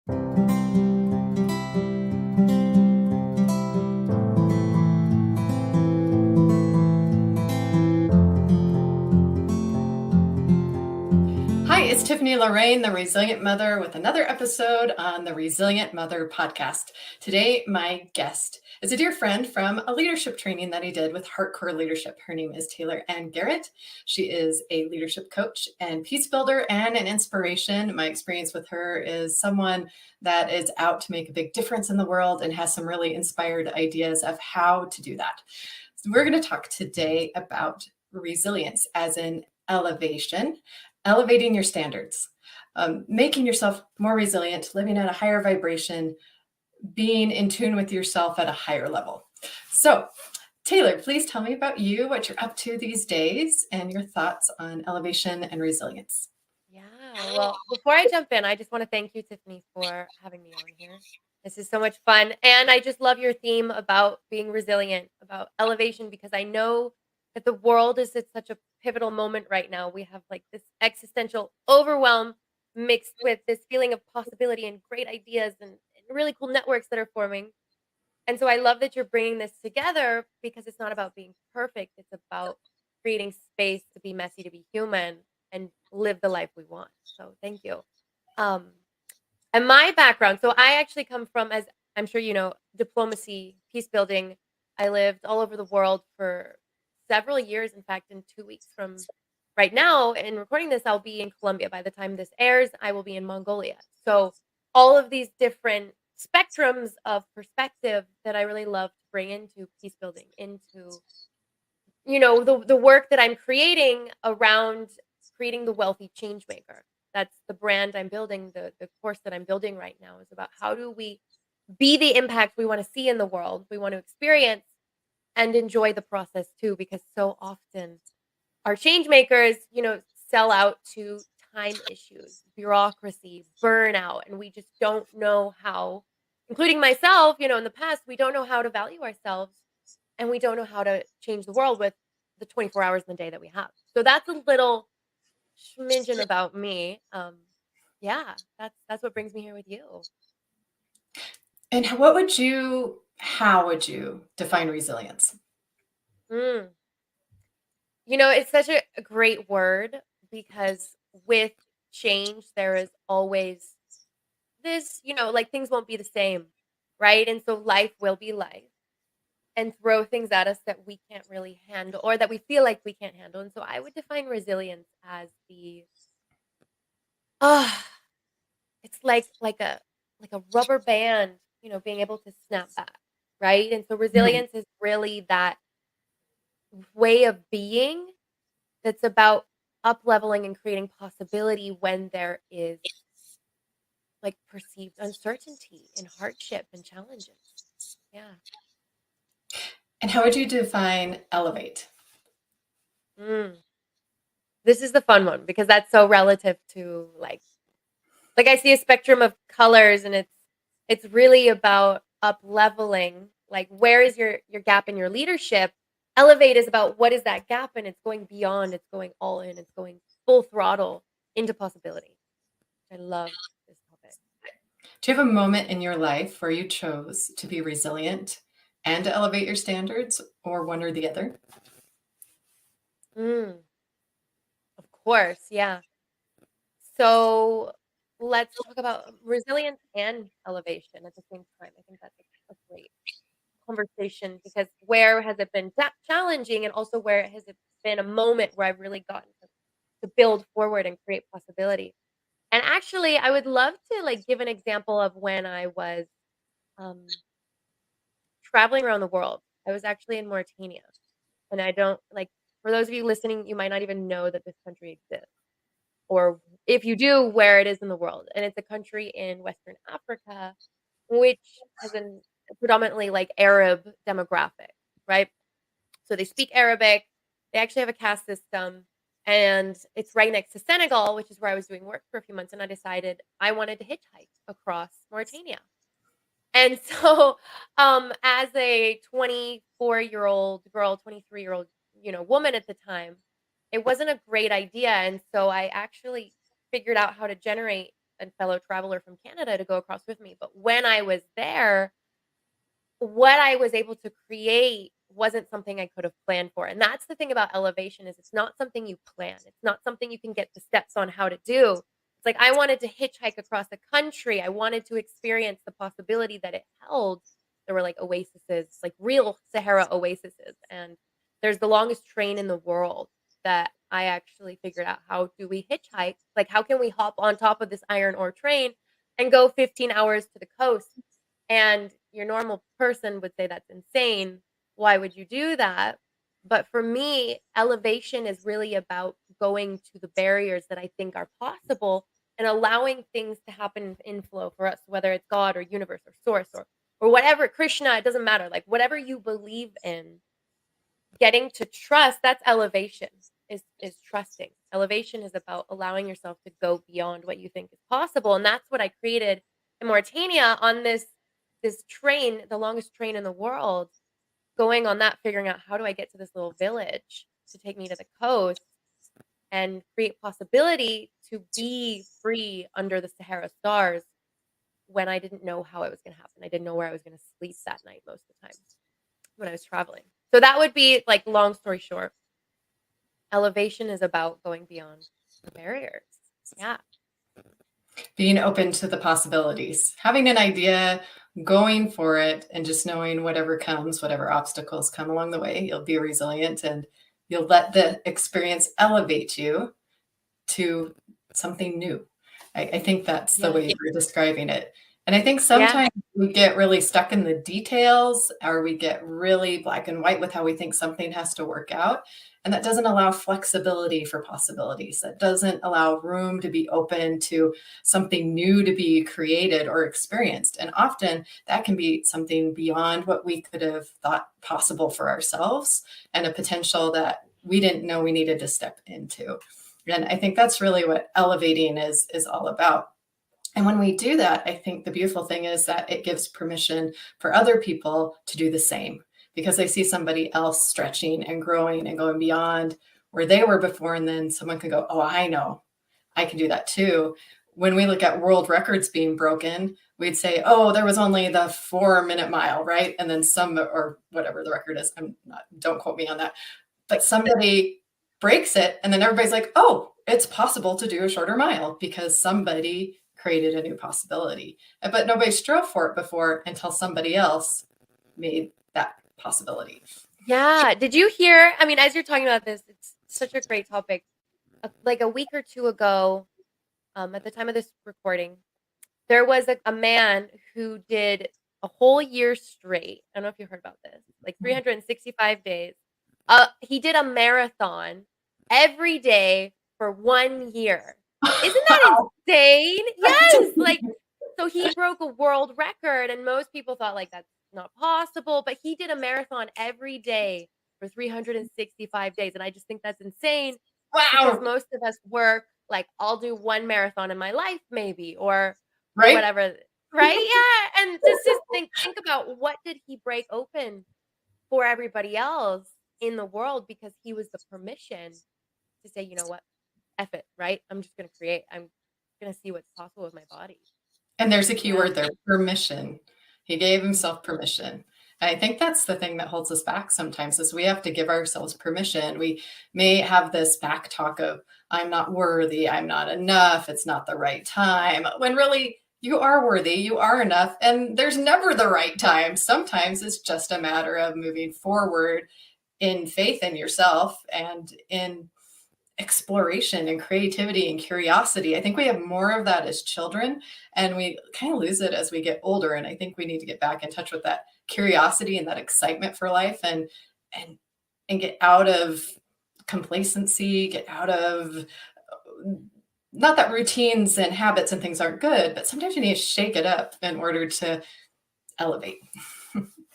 Hi, it's Tiffany Lorraine, the Resilient Mother, with another episode on the Resilient Mother podcast. Today, my guest is a dear friend from a leadership training that he did with Hardcore Leadership. Her name is Anna Garrett. She is a leadership coach and peace builder and an inspiration. My experience with her is someone that is out to make a big difference in the world and has some really inspired ideas of how to do that. So we're going to talk today about resilience as in elevation, elevating your standards, making yourself more resilient, living at a higher vibration, being in tune with yourself at a higher level. So, Taylor, please tell me about you, what you're up to these days, and your thoughts on elevation and resilience. Yeah. Well, before I jump in, I just want to thank you, Tiffany, for having me on here. This is so much fun. And I just love your theme about being resilient, about elevation, because I know that the world is at such a pivotal moment right now. We have like this existential overwhelm mixed with this feeling of possibility and great ideas and really cool networks that are forming. And so I love that you're bringing this together because it's not about being perfect. It's about creating space to be messy, to be human, and live the life we want. So thank you. Um, and my background, so I actually come from, as I'm sure you know, diplomacy, peace building. I lived all over the world for several years. In fact, in 2 weeks from right now, in recording this, I'll be in Colombia. By the time this airs, I will be in Mongolia. So all of these different spectrums of perspective that I really love to bring into peace building, into the work that I'm creating around creating the wealthy change maker. That's the brand I'm building. The course that I'm building right now is about how do we be the impact we want to see in the world, we want to experience and enjoy the process too, because so often our change makers, sell out to time issues, bureaucracy, burnout, and we just don't know how, including myself, in the past, we don't know how to value ourselves and we don't know how to change the world with the 24 hours in the day that we have. So that's a little schmidgen about me. Yeah, that's what brings me here with you. And how would you define resilience? Mm. It's such a great word because with change, there is always this, like things won't be the same, right? And so life will be life and throw things at us that we can't really handle or that we feel like we can't handle. And so I would define resilience as the ah it's like a rubber band, being able to snap back, right? And so Mhm. resilience is really that way of being that's about up leveling and creating possibility when there is like perceived uncertainty and hardship and challenges. Yeah. And how would you define elevate? Mm. This is the fun one because that's so relative to like I see a spectrum of colors and it's really about up leveling. Like where is your gap in your leadership? Elevate is about what is that gap and it's going beyond, it's going all in, it's going full throttle into possibility. I love this topic. Do you have a moment in your life where you chose to be resilient and to elevate your standards, or one or the other? Mm, of course, yeah. So let's talk about resilience and elevation at the same time. I think that's a great conversation because where has it been challenging and also where has it been a moment where I've really gotten to build forward and create possibility. And actually, I would love to like give an example of when I was um, traveling around the world. I was actually in Mauritania, and I don't like for those of you listening, you might not even know that this country exists, or if you do, where it is in the world. And it's a country in Western Africa, which has a predominantly like Arab demographic, right? So they speak Arabic. They actually have a caste system, and it's right next to Senegal, which is where I was doing work for a few months. And I decided I wanted to hitchhike across Mauritania. And so, as a 24-year-old girl, 23-year-old, woman at the time, it wasn't a great idea. And so I actually figured out how to generate a fellow traveler from Canada to go across with me. But when I was there, what I was able to create wasn't something I could have planned for. And that's the thing about elevation is it's not something you plan. It's not something you can get the steps on how to do. It's like I wanted to hitchhike across the country. I wanted to experience the possibility that it held. There were like oases, like real Sahara oases. And there's the longest train in the world that I actually figured out how do we hitchhike? Like how can we hop on top of this iron ore train and go 15 hours to the coast? And your normal person would say that's insane. Why would you do that? But for me, elevation is really about going to the barriers that I think are possible and allowing things to happen in flow for us, whether it's God or universe or source or whatever, Krishna, it doesn't matter. Like whatever you believe in, getting to trust, that's elevation, is trusting. Elevation is about allowing yourself to go beyond what you think is possible. And that's what I created in Mauritania on this train, the longest train in the world, going on that, figuring out how do I get to this little village to take me to the coast and create possibility to be free under the Sahara stars when I didn't know how it was going to happen. I didn't know where I was going to sleep that night most of the time when I was traveling. So that would be like long story short. Elevation is about going beyond the barriers. Yeah. Being open to the possibilities, having an idea, going for it, and just knowing whatever comes, whatever obstacles come along the way, you'll be resilient and you'll let the experience elevate you to something new. I think that's the way you're describing it. And I think sometimes we get really stuck in the details, or we get really black and white with how we think something has to work out. And that doesn't allow flexibility for possibilities. That doesn't allow room to be open to something new to be created or experienced. And often that can be something beyond what we could have thought possible for ourselves and a potential that we didn't know we needed to step into. And I think that's really what elevating is all about. And when we do that, I think the beautiful thing is that it gives permission for other people to do the same, because they see somebody else stretching and growing and going beyond where they were before. And then someone can go, oh, I know, I can do that too. When we look at world records being broken, we'd say, oh, there was only the 4-minute mile, right? And then some, or whatever the record is, don't quote me on that, but somebody breaks it. And then everybody's like, oh, it's possible to do a shorter mile because somebody created a new possibility. But nobody strove for it before until somebody else made that possibility. Yeah. Did you hear? I mean, as you're talking about this, it's such a great topic. Like a week or two ago, at the time of this recording, there was a man who did a whole year straight. I don't know if you heard about this, like 365 days. He did a marathon every day for 1 year. Isn't that insane? Yes. Like, so he broke a world record, and most people thought like that's not possible, but he did a marathon every day for 365 days. And I just think that's insane. Because Wow. most of us work like I'll do one marathon in my life, maybe, or Right? whatever. Right? Yeah. And just think about what did he break open for everybody else in the world, because he was the permission to say, you know what, F it, right? I'm just going to create. I'm going to see what's possible with my body. And there's a key word there, permission. He gave himself permission. And I think that's the thing that holds us back sometimes, is we have to give ourselves permission. We may have this back talk of, I'm not worthy, I'm not enough, it's not the right time, when really you are worthy, you are enough, and there's never the right time. Sometimes it's just a matter of moving forward in faith in yourself and in exploration and creativity and curiosity. I think we have more of that as children, and we kind of lose it as we get older. And I think we need to get back in touch with that curiosity and that excitement for life, and get out of complacency, get out of, not that routines and habits and things aren't good, but sometimes you need to shake it up in order to elevate.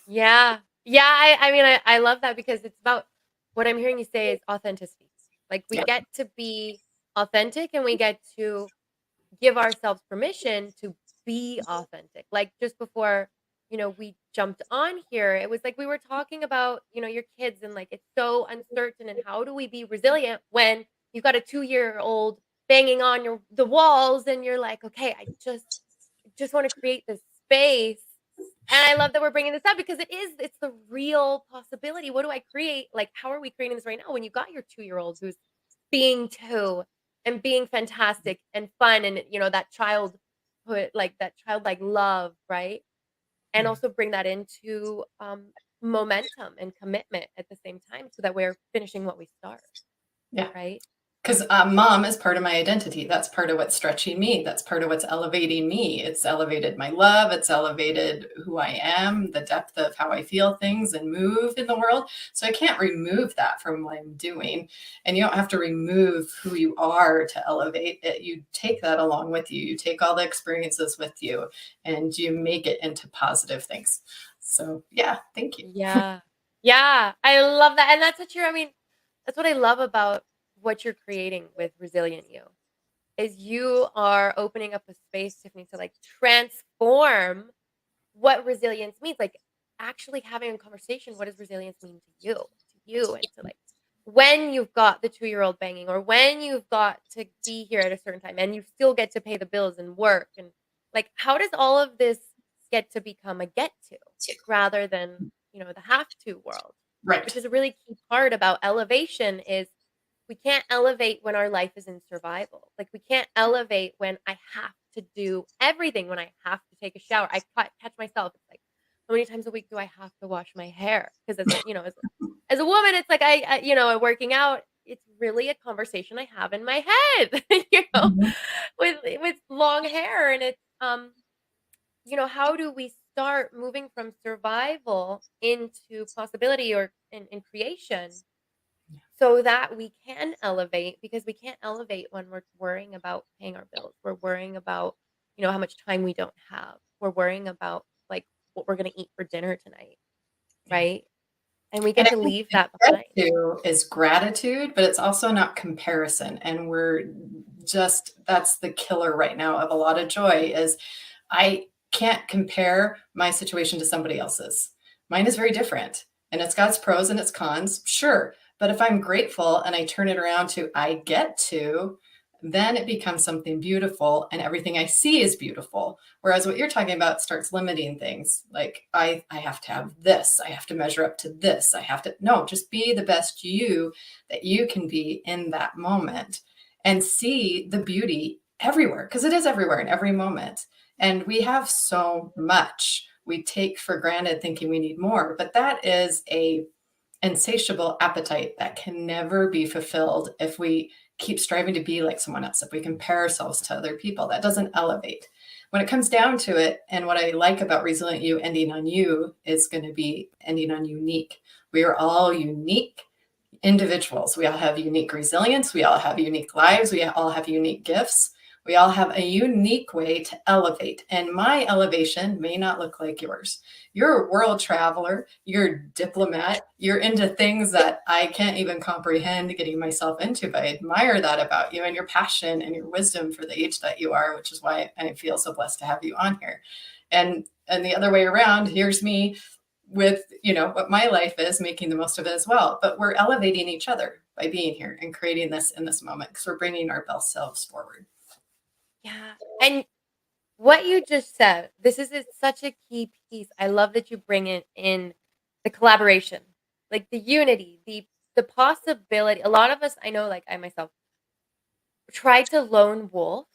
Yeah. Yeah. I mean, I love that, because it's about what I'm hearing you say is authenticity. Like we get to be authentic, and we get to give ourselves permission to be authentic. Like just before, we jumped on here, it was like we were talking about, your kids, and like it's so uncertain, and how do we be resilient when you've got a 2-year-old banging on the walls, and you're like, okay, I just want to create this space. And I love that we're bringing this up because it's the real possibility. What do I create? Like, how are we creating this right now when you got your 2-year-old who's being 2 and being fantastic and fun, and that childhood, like that childlike love, right? And Yeah. also bring that into momentum and commitment at the same time so that we're finishing what we start, Yeah. right? Because mom is part of my identity. That's part of what's stretching me. That's part of what's elevating me. It's elevated my love. It's elevated who I am, the depth of how I feel things and move in the world. So I can't remove that from what I'm doing. And you don't have to remove who you are to elevate it. You take that along with you. You take all the experiences with you and you make it into positive things. So yeah, thank you. Yeah. Yeah, I love that, and that's what you're I mean, that's what I love about what you're creating with Resilient You, is you are opening up a space, Tiffany, to, like, transform what resilience means, like, actually having a conversation, what does resilience mean to you, and to, like, when you've got the 2-year-old banging, or when you've got to be here at a certain time, and you still get to pay the bills and work, and, like, how does all of this get to become a get to, rather than, the have to world, which Right. is a really key part about elevation is we can't elevate when our life is in survival. Like, we can't elevate when I have to do everything, when I have to take a shower. I catch myself. It's like, how many times a week do I have to wash my hair? Because as a woman, it's like working out. It's really a conversation I have in my head, Mhm. with long hair, and it's how do we start moving from survival into possibility or in creation so that we can elevate, because we can't elevate when we're worrying about paying our bills. We're worrying about, how much time we don't have. We're worrying about like what we're going to eat for dinner tonight, Yeah. right? And we And get I to think leave the that get behind. to is gratitude, but it's also not comparison. And that's the killer right now of a lot of joy is I can't compare my situation to somebody else's. Mine is very different and it's got its pros and its cons, sure. But if I'm grateful and I turn it around to I get to, then it becomes something beautiful and everything I see is beautiful. Whereas what you're talking about starts limiting things. Like I have to have this, I have to measure up to this, I have to no, just be the best you that you can be in that moment and see the beauty everywhere because it is everywhere in every moment. And we have so much we take for granted thinking we need more, but that is a insatiable appetite that can never be fulfilled if we keep striving to be like someone else, if we compare ourselves to other people. That doesn't elevate. When it comes down to it, and what I like about Resilient You ending on you is going to be ending on unique. We are all unique individuals. We all have unique resilience. We all have unique lives. We all have unique gifts. We all have a unique way to elevate. And my elevation may not look like yours. You're a world traveler, you're a diplomat, you're into things that I can't even comprehend getting myself into. But I admire that about you and your passion and your wisdom for the age that you are, which is why I feel so blessed to have you on here. And the other way around, here's me with what my life is, making the most of it as well, but we're elevating each other by being here and creating this in this moment because we're bringing our best selves forward. Yeah. And what you just said, this is such a key piece. I love that you bring it in the collaboration, like the unity, the possibility. A lot of us, I know, like I myself, tried to lone wolf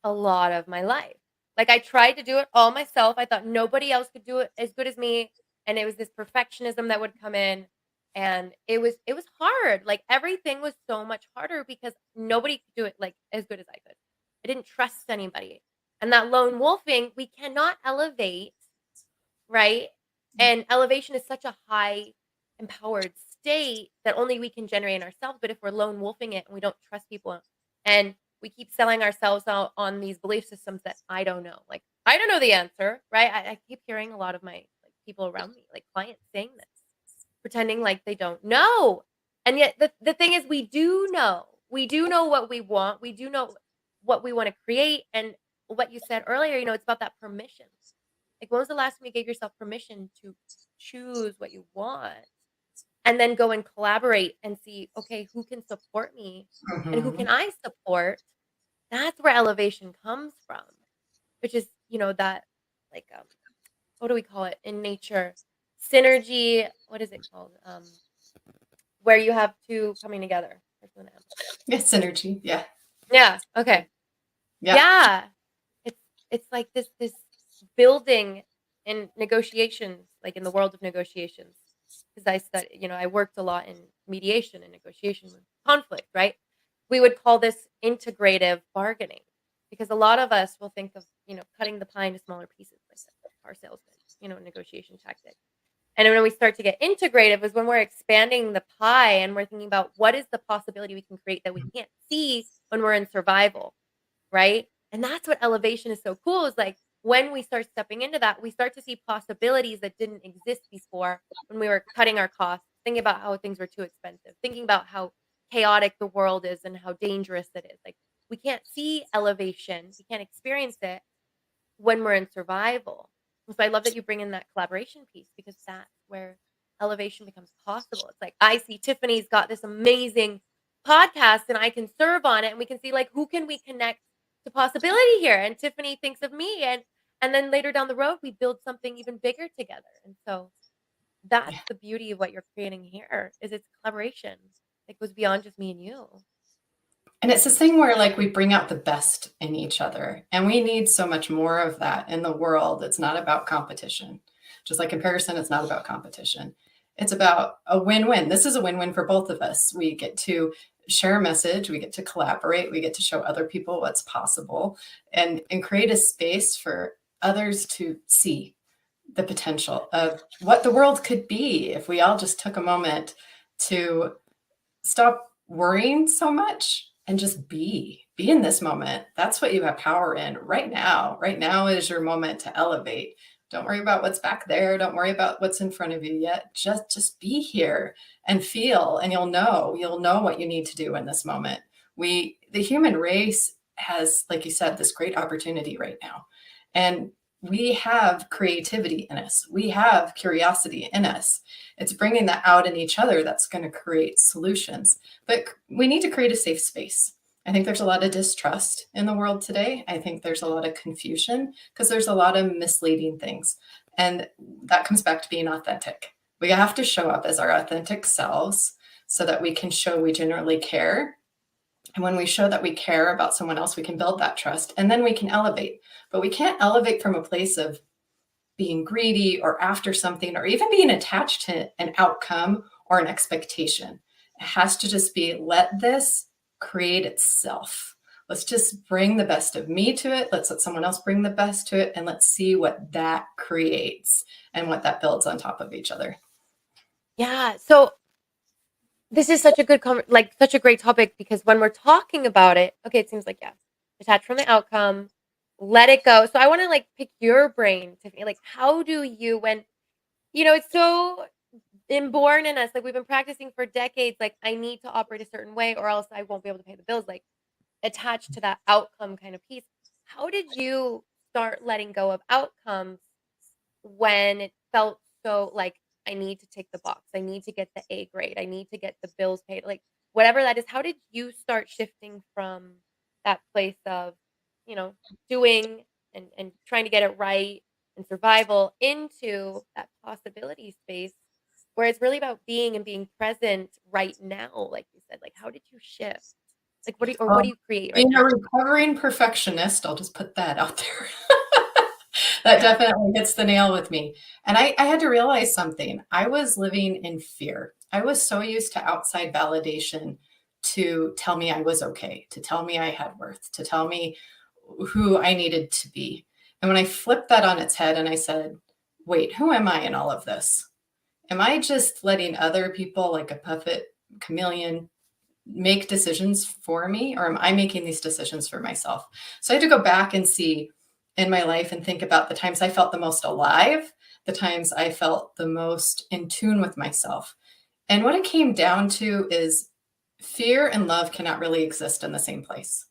a lot of my life. Like, I tried to do it all myself. I thought nobody else could do it as good as me, and it was this perfectionism that would come in, and it was hard. Like, everything was so much harder because nobody could do it, like, as good as I could. I didn't trust anybody. And that lone wolfing, we cannot elevate, right? And elevation is such a high empowered state that only we can generate in ourselves. But if we're lone wolfing it and we don't trust people and we keep selling ourselves out on these belief systems that I don't know, like I don't know the answer, right? I keep hearing a lot of my like people around me, like clients saying this, pretending like they don't know. And yet the thing is we do know. We do know what we want. We do know what we want to create. And what you said earlier, it's about that permission. Like, when was the last time you gave yourself permission to choose what you want and then go and collaborate and see, okay, who can support me and who Mhm. can I support? That's where elevation comes from, which is, that like, what do we call it in nature? Synergy. What is it called? Where you have two coming together. Yeah, synergy. Yeah. Yeah. Okay. Yeah. Yeah. It's it's like this building in negotiations, like in the world of negotiations. Because I study, I worked a lot in mediation and negotiation with conflict, right? We would call this integrative bargaining because a lot of us will think of, cutting the pie into smaller pieces like a car salesman, negotiation tactic. And when we start to get integrative is when we're expanding the pie and we're thinking about what is the possibility we can create that we can't see when we're in survival, right? And that's what elevation is so cool is like when we start stepping into that, we start to see possibilities that didn't exist before when we were cutting our costs, thinking about how things were too expensive, thinking about how chaotic the world is and how dangerous it is. Like we can't see elevation, we can't experience it when we're in survival. And so I love that you bring in that collaboration piece because that's where elevation becomes possible. It's like I see Tiffany's got this amazing podcast and I can serve on it and we can see like who can we connect to possibility here, and Tiffany thinks of me, and then later down the road we build something even bigger together. And so that's Yeah. the beauty of what you're creating here is it's collaboration. It goes beyond just me and you. And it's this thing where like we bring out the best in each other. And we need so much more of that in the world. It's not about competition. Just like comparison, it's not about competition. It's about a win-win. This is a win-win for both of us. We get to share a message, we get to collaborate, we get to show other people what's possible and create a space for others to see the potential of what the world could be if we all just took a moment to stop worrying so much and just be in this moment. That's what you have power in right now. Right now is your moment to elevate. Don't worry about what's back there. Don't worry about what's in front of you yet. Just be here and feel, and you'll know what you need to do in this moment. The human race has, like you said, this great opportunity right now. And we have creativity in us. We have curiosity in us. It's bringing that out in each other that's going to create solutions. But we need to create a safe space. I think there's a lot of distrust in the world today. I think there's a lot of confusion because there's a lot of misleading things. And that comes back to being authentic. We have to show up as our authentic selves so that we can show we genuinely care. And when we show that we care about someone else, we can build that trust and then we can elevate. But we can't elevate from a place of being greedy or after something or even being attached to an outcome or an expectation. It has to just be let this create itself. Let's just bring the best of me to it. Let's let someone else bring the best to it. And let's see what that creates and what that builds on top of each other. Yeah. So this is such a good such a great topic because when we're talking about it, okay, it seems like yeah, detach from the outcome, let it go. So I want to like pick your brain, Tiffany. Like, how do you when it's so inborn in us, like we've been practicing for decades. Like, I need to operate a certain way, or else I won't be able to pay the bills. Like, attached to that outcome kind of piece. How did you start letting go of outcomes when it felt so like I need to tick the box. I need to get the A grade. I need to get the bills paid. Like whatever that is, how did you start shifting from that place of, you know, doing and trying to get it right and survival into that possibility space where it's really about being and being present right now, like you said. Like how did you shift? Like what do Well, you create right being a now? recovering perfectionist, I'll just put that out there. That Yeah. definitely hits the nail with me. And I had to realize something. I was living in fear. I was so used to outside validation to tell me I was okay, to tell me I had worth, to tell me who I needed to be. And when I flipped that on its head and I said, wait, who am I in all of this? Am I just letting other people, like a puppet chameleon, make decisions for me, or am I making these decisions for myself? So I had to go back and see in my life and think about the times I felt the most alive, the times I felt the most in tune with myself. And what it came down to is fear and love cannot really exist in the same place.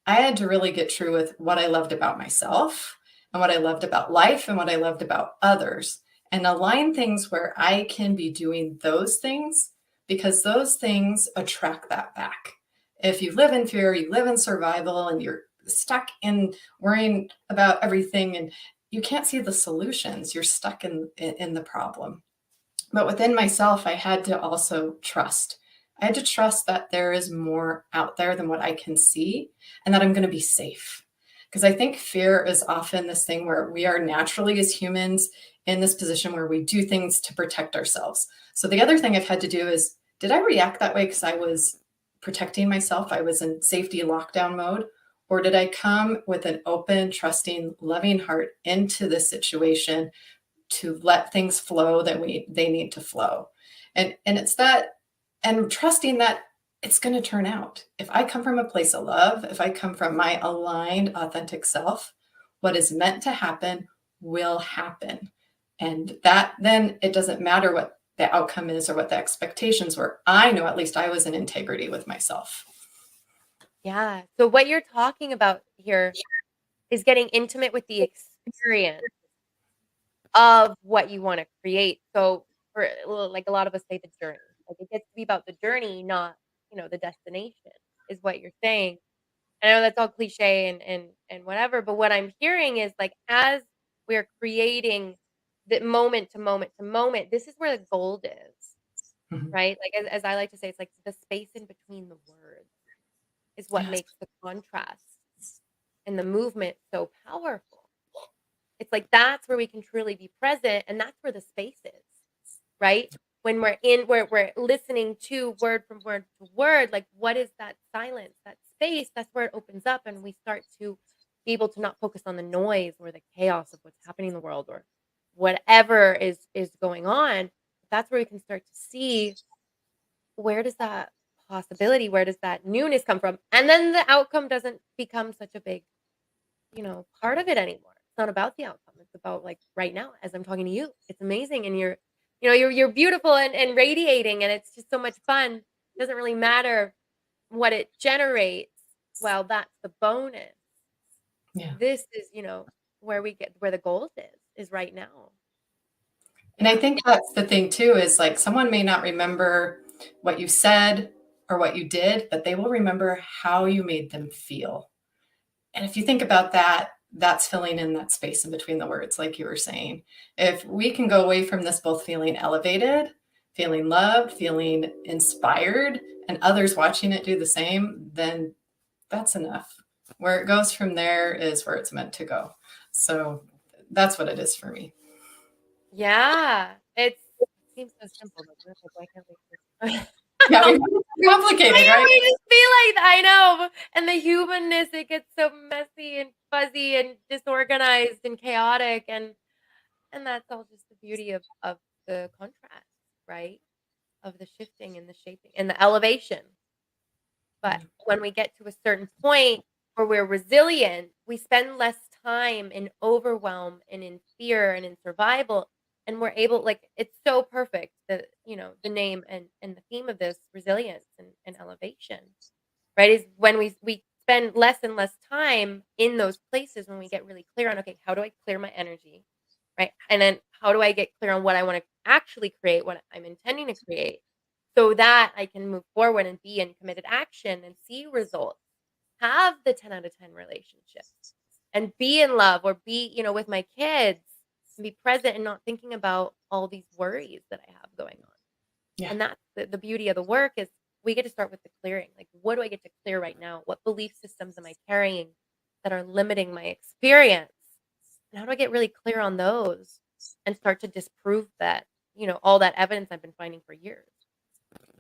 I had to really get true with what I loved about myself and what I loved about life and what I loved about others and align things where I can be doing those things because those things attract that back. If you live in fear, you live in survival, and you're stuck in worrying about everything, and you can't see the solutions. You're stuck in the problem. But within myself, I had to also trust. I had to trust that there is more out there than what I can see, and that I'm going to be safe. Because I think fear is often this thing where we are naturally, as humans, in this position where we do things to protect ourselves. So the other thing I've had to do is, did I react that way because I was protecting myself? I was in safety lockdown mode. Or did I come with an open, trusting, loving heart into this situation to let things flow that they need to flow? And it's that, and trusting that it's going to turn out. If I come from a place of love, if I come from my aligned, authentic self, what is meant to happen will happen. And that, then it doesn't matter what the outcome is or what the expectations were. I know at least I was in integrity with myself. Yeah. So what you're talking about here is getting intimate with the experience of what you want to create. So for like a lot of us say the journey. Like it gets to be about the journey, not, the destination is what you're saying. I know that's all cliche and whatever, but what I'm hearing is like as we're creating the moment to moment to moment, this is where the gold is, Mhm. right? Like as I like to say, it's like the space in between the words is what Yes. makes the contrast and the movement so powerful. It's like that's where we can truly be present, and that's where the space is, right? When we're listening to word from word to word, like what is that silence, that space? That's where it opens up, and we start to be able to not focus on the noise or the chaos of what's happening in the world or whatever is going on. That's where we can start to see where does that possibility, where does that newness come from, and then the outcome doesn't become such a big part of it anymore. It's not about the outcome. It's about like right now, as I'm talking to you, it's amazing. And you're beautiful and radiating and it's just so much fun. It doesn't really matter what it generates. Well, that's the bonus. Yeah. This is, where the gold is right now. And I Yeah. think that's the thing too, is like someone may not remember what you said or what you did, but they will remember how you made them feel. And if you think about that, that's filling in that space in between the words, like you were saying. If we can go away from this both feeling elevated, feeling loved, feeling inspired, and others watching it do the same, then that's enough. Where it goes from there is where it's meant to go. So that's what it is for me. Yeah. It seems so simple, but it's like, why can't we just Yeah, we complicated, Why right? can't we just be like that? I know. And the humanness, it gets so messy and fuzzy and disorganized and chaotic and that's all just the beauty of the contrast, right? Of the shifting and the shaping and the elevation. But Yeah. when we get to a certain point where we're resilient, we spend less time in overwhelm and in fear and in survival. And we're able, like, it's so perfect that, the name and the theme of this resilience and elevation, right? Is when we spend less and less time in those places when we get really clear on, okay, how do I clear my energy? Right. And then how do I get clear on what I want to actually create, what I'm intending to create? So that I can move forward and be in committed action and see results, have the 10 out of 10 relationships and be in love or be, with my kids and be present and not thinking about all these worries that I have going on. Yeah. And that's the beauty of the work is we get to start with the clearing. Like, what do I get to clear right now? What belief systems am I carrying that are limiting my experience? And how do I get really clear on those and start to disprove that, all that evidence I've been finding for years?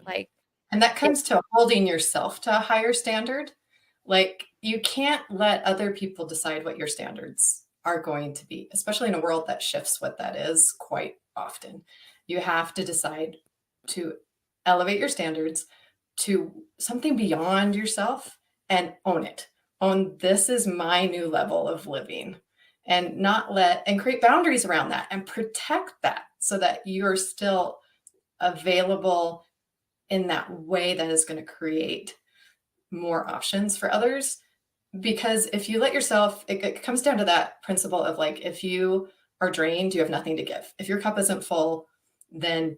Like, And that it comes to holding yourself to a higher standard. Like you can't let other people decide what your standards are going to be, especially in a world that shifts what that is quite often. You have to decide to elevate your standards to something beyond yourself and own it. Own this is my new level of living and not let and create boundaries around that and protect that so that you're still available in that way that is going to create more options for others. Because if you let yourself, it comes down to that principle of like, if you are drained, you have nothing to give. If your cup isn't full, then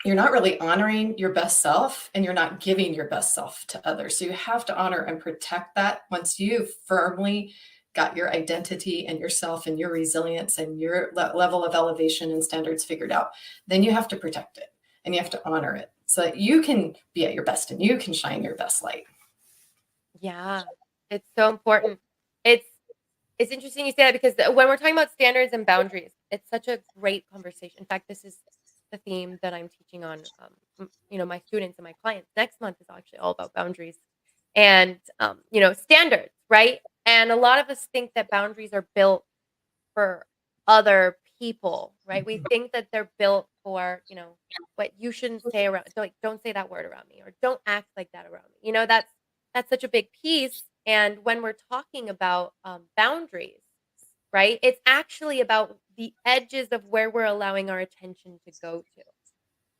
you're not really honoring your best self, and you're not giving your best self to others. So you have to honor and protect that. Once you've firmly got your identity and yourself and your resilience and your level of elevation and standards figured out, then you have to protect it and you have to honor it so that you can be at your best and you can shine your best light. Yeah, it's so important. It's interesting you say that because when we're talking about standards and boundaries, it's such a great conversation. In fact, this is the theme that I'm teaching on, my students and my clients. Next month is actually all about boundaries and, standards, right? And a lot of us think that boundaries are built for other people, right? We think that they're built for, what you shouldn't say around, don't say that word around me, or don't act like that around me. That's such a big piece. And when we're talking about boundaries, right, it's actually about the edges of where we're allowing our attention to go to.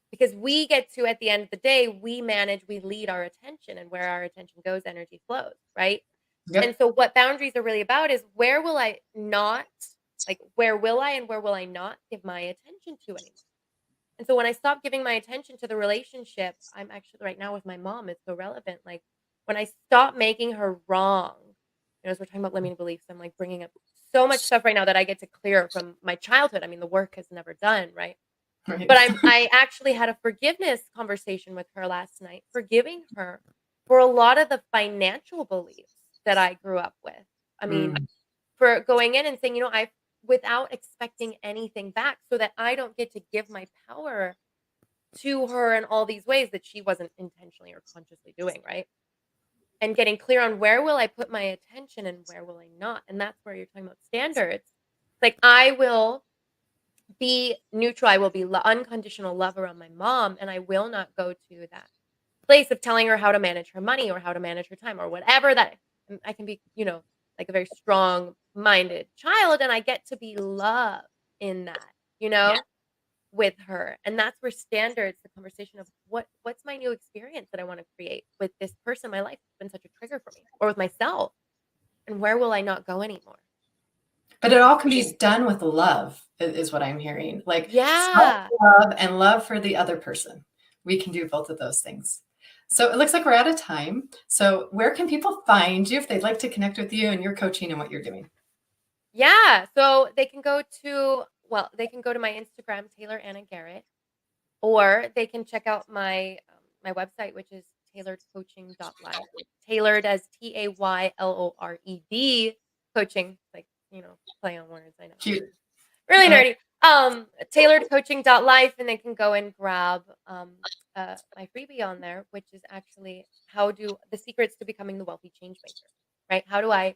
Because we get to, at the end of the day, we lead our attention, and where our attention goes, energy flows, right? Yep. And so what boundaries are really about is where will I not and where will I not give my attention to anymore? And so when I stop giving my attention to the relationship, I'm actually right now with my mom, it's so relevant. Like when I stop making her wrong, as we're talking about limiting beliefs, I'm like bringing up so much stuff right now that I get to clear from my childhood. I mean, the work is never done, right? Right. But I actually had a forgiveness conversation with her last night, forgiving her for a lot of the financial beliefs that I grew up with. I mean, for going in and saying, I without expecting anything back, so that I don't get to give my power to her in all these ways that she wasn't intentionally or consciously doing, right? And getting clear on where will I put my attention and where will I not? And that's where you're talking about standards. Like I will be neutral. I will be unconditional love around my mom, and I will not go to that place of telling her how to manage her money or how to manage her time or whatever that I can be, like a very strong-minded child, and I get to be love in that, Yeah. with her. And that's where standards, the conversation of what's my new experience that I want to create with this person in my life has been such a trigger for me, or with myself, and where will I not go anymore? But it all can be done with love, is what I'm hearing. Like Yeah. self-love and love for the other person. We can do both of those things. So it looks like we're out of time. So where can people find you if they'd like to connect with you and your coaching and what you're doing? Yeah. So they can go to my Instagram, Taylor Anna Garrett, or they can check out my website, which is tailoredcoaching.live. Tailored as TAYLORED coaching, like, play on words. I know. Cute. Really nerdy. Tailoredcoaching.life, and they can go and grab my freebie on there, which is actually the secrets to becoming the wealthy change maker, right? How do I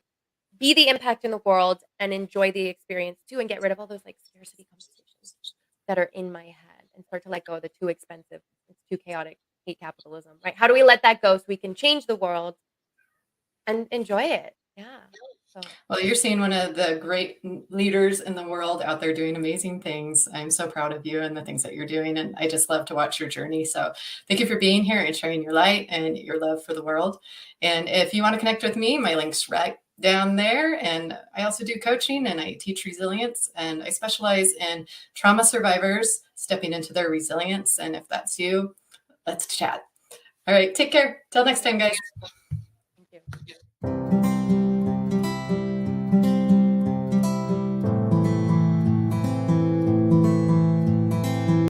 be the impact in the world and enjoy the experience too, and get rid of all those like scarcity conversations that are in my head, and start to let go of the too expensive, it's too chaotic, hate capitalism, right? How do we let that go so we can change the world and enjoy it? Yeah. So Well, you're seeing one of the great leaders in the world out there doing amazing things. I'm so proud of you and the things that you're doing. And I just love to watch your journey. So thank you for being here and sharing your light and your love for the world. And if you want to connect with me, my link's right down there. And I also do coaching and I teach resilience, and I specialize in trauma survivors stepping into their resilience. And if that's you, let's chat. All right. Take care. Till next time, guys. thank you.